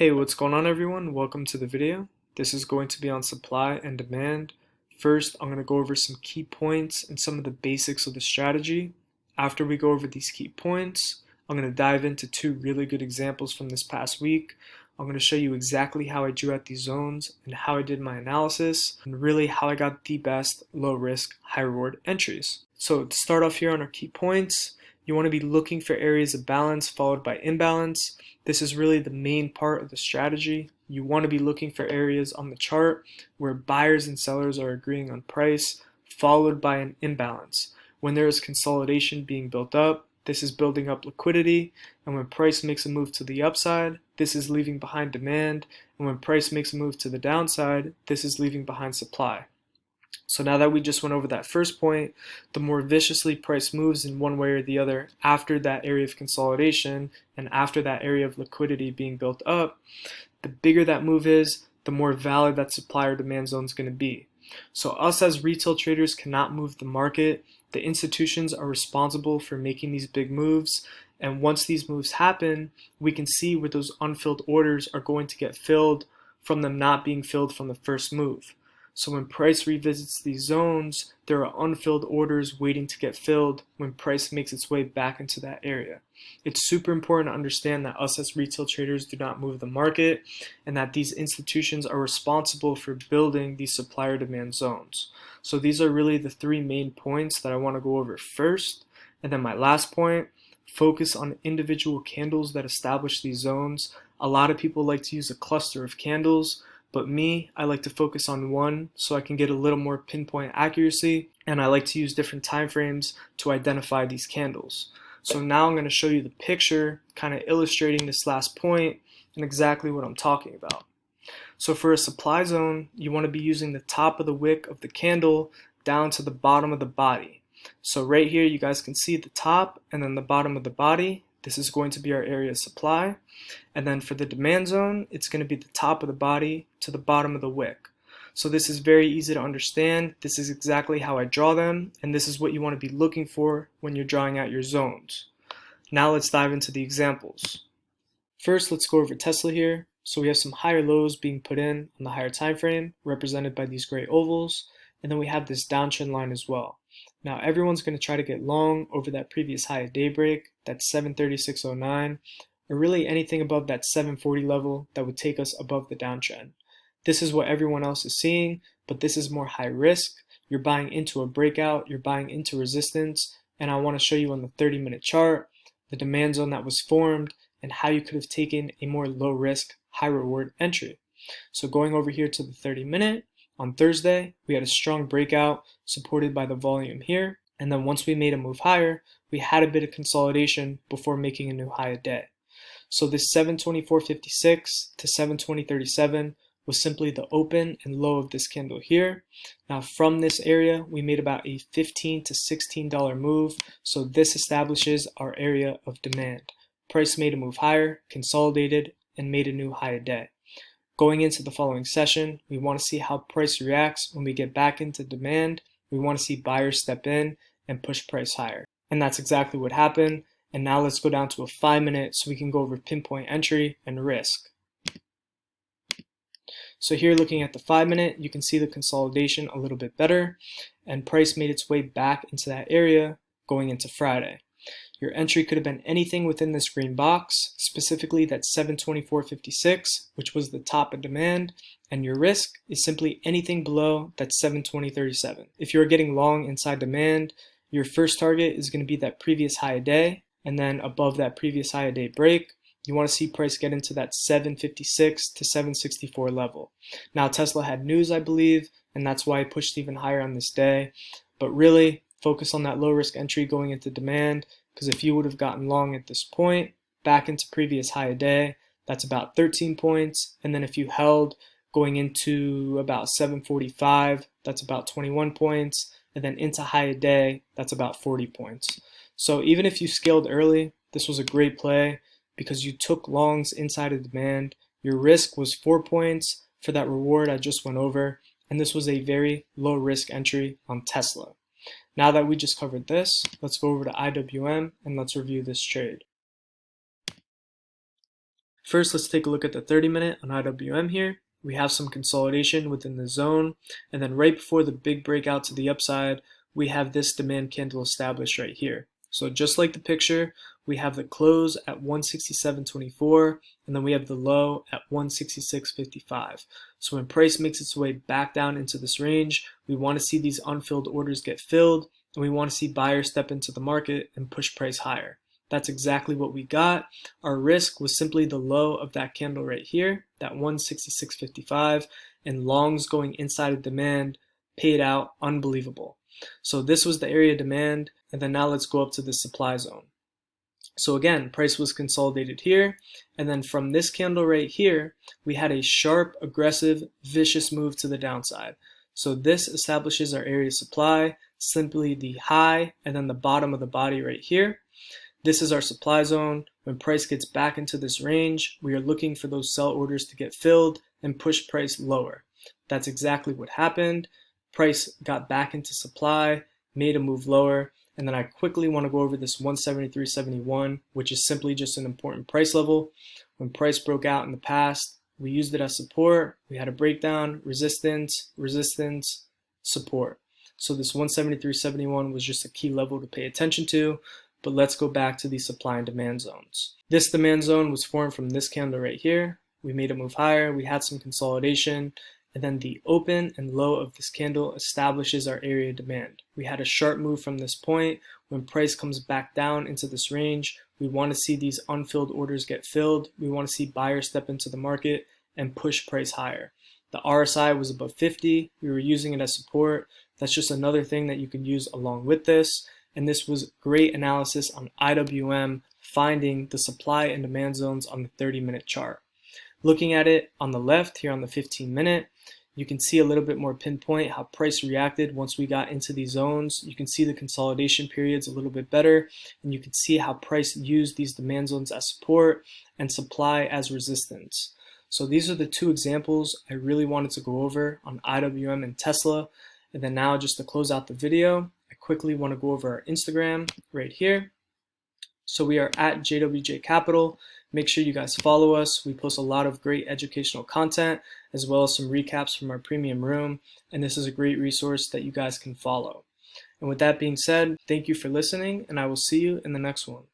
Hey, what's going on everyone? Welcome to the video. This is going to be on supply and demand. First, I'm going to go over some key points and some of the basics of the strategy. After we go over these key points, I'm going to dive into two really good examples from this past week. I'm going to show you exactly how I drew out these zones and how I did my analysis and really how I got the best low risk, high reward entries. So to start off here on our key points, you want to be looking for areas of balance followed by imbalance. This is really the main part of the strategy. You want to be looking for areas on the chart where buyers and sellers are agreeing on price, followed by an imbalance. When there is consolidation being built up, this is building up liquidity, and when price makes a move to the upside, this is leaving behind demand, and when price makes a move to the downside, this is leaving behind supply. So now that we just went over that first point, the more viciously price moves in one way or the other after that area of consolidation and after that area of liquidity being built up, the bigger that move is, the more valid that supply or demand zone is going to be. So us as retail traders cannot move the market. The institutions are responsible for making these big moves. And once these moves happen, we can see where those unfilled orders are going to get filled from them not being filled from the first move. So when price revisits these zones, there are unfilled orders waiting to get filled when price makes its way back into that area. It's super important to understand that us as retail traders do not move the market and that these institutions are responsible for building these supplier demand zones. So these are really the three main points that I want to go over first. And then my last point, focus on individual candles that establish these zones. A lot of people like to use a cluster of candles. But me, I like to focus on one so I can get a little more pinpoint accuracy, and I like to use different time frames to identify these candles. So now I'm going to show you the picture kind of illustrating this last point and exactly what I'm talking about. So for a supply zone, you want to be using the top of the wick of the candle down to the bottom of the body. So right here you guys can see the top and then the bottom of the body. This is going to be our area of supply. And then for the demand zone, it's going to be the top of the body to the bottom of the wick. So this is very easy to understand. This is exactly how I draw them, and this is what you want to be looking for when you're drawing out your zones. Now let's dive into the examples. First, let's go over Tesla here. So we have some higher lows being put in on the higher time frame, represented by these gray ovals, and then we have this downtrend line as well. Now everyone's going to try to get long over that previous high at daybreak, that's 736.09, or really anything above that 740 level that would take us above the downtrend. This is what everyone else is seeing, but this is more high risk. You're buying into a breakout, you're buying into resistance, and I want to show you on the 30-minute chart the demand zone that was formed and how you could have taken a more low risk, high reward entry. So going over here to the 30-minute, on Thursday, we had a strong breakout supported by the volume here. And then once we made a move higher, we had a bit of consolidation before making a new high a day. So this 724.56 to 720.37 was simply the open and low of this candle here. Now from this area, we made about a $15 to $16 move. So this establishes our area of demand. Price made a move higher, consolidated, and made a new high a day. Going into the following session, we want to see how price reacts when we get back into demand. We want to see buyers step in and push price higher. And that's exactly what happened. And now let's go down to a 5-minute so we can go over pinpoint entry and risk. So here looking at the 5-minute, you can see the consolidation a little bit better, and price made its way back into that area going into Friday. Your entry could have been anything within this green box, specifically that 724.56, which was the top of demand, and your risk is simply anything below that 720.37. If you're getting long inside demand, your first target is going to be that previous high a day, and then above that previous high a day break, you want to see price get into that 756 to 764 level. Now Tesla had news, I believe, and that's why it pushed even higher on this day, but really focus on that low risk entry going into demand, because if you would have gotten long at this point, back into previous high a day, that's about 13 points. And then if you held going into about 745, that's about 21 points. And then into high a day, that's about 40 points. So even if you scaled early, this was a great play because you took longs inside of demand. Your risk was 4 points for that reward I just went over. And this was a very low risk entry on Tesla. Now that we just covered this, let's go over to IWM and let's review this trade. First, let's take a look at the 30-minute on IWM here. We have some consolidation within the zone, and then right before the big breakout to the upside, we have this demand candle established right here. So just like the picture, we have the close at 167.24, and then we have the low at 166.55. So when price makes its way back down into this range, we want to see these unfilled orders get filled, and we want to see buyers step into the market and push price higher. That's exactly what we got. Our risk was simply the low of that candle right here, that 166.55, and longs going inside of demand paid out unbelievable. So this was the area demand, and then now let's go up to the supply zone. So again, price was consolidated here, and then from this candle right here, we had a sharp, aggressive, vicious move to the downside. So this establishes our area supply, simply the high and then the bottom of the body right here. This is our supply zone. When price gets back into this range, we are looking for those sell orders to get filled and push price lower. That's exactly what happened. Price got back into supply, made a move lower, and then I quickly want to go over this 173.71, which is simply just an important price level. When price broke out in the past, we used it as support. We had a breakdown, resistance, resistance, support. So this 173.71 was just a key level to pay attention to. But let's go back to the supply and demand zones. This demand zone was formed from this candle right here. We made a move higher, we had some consolidation, and then the open and low of this candle establishes our area demand. We had a sharp move from this point. When price comes back down into this range, we want to see these unfilled orders get filled. We want to see buyers step into the market and push price higher. The RSI was above 50. We were using it as support. That's just another thing that you can use along with this. And this was great analysis on IWM, finding the supply and demand zones on the 30-minute chart. Looking at it on the left here on the 15-minute, you can see a little bit more pinpoint how price reacted once we got into these zones. You can see the consolidation periods a little bit better, and you can see how price used these demand zones as support and supply as resistance. So these are the two examples I really wanted to go over on IWM and Tesla. And then now, just to close out the video, quickly want to go over our Instagram right here. So we are at JWJ Capital. Make sure you guys follow us. We post a lot of great educational content as well as some recaps from our premium room. And this is a great resource that you guys can follow. And with that being said, thank you for listening, and I will see you in the next one.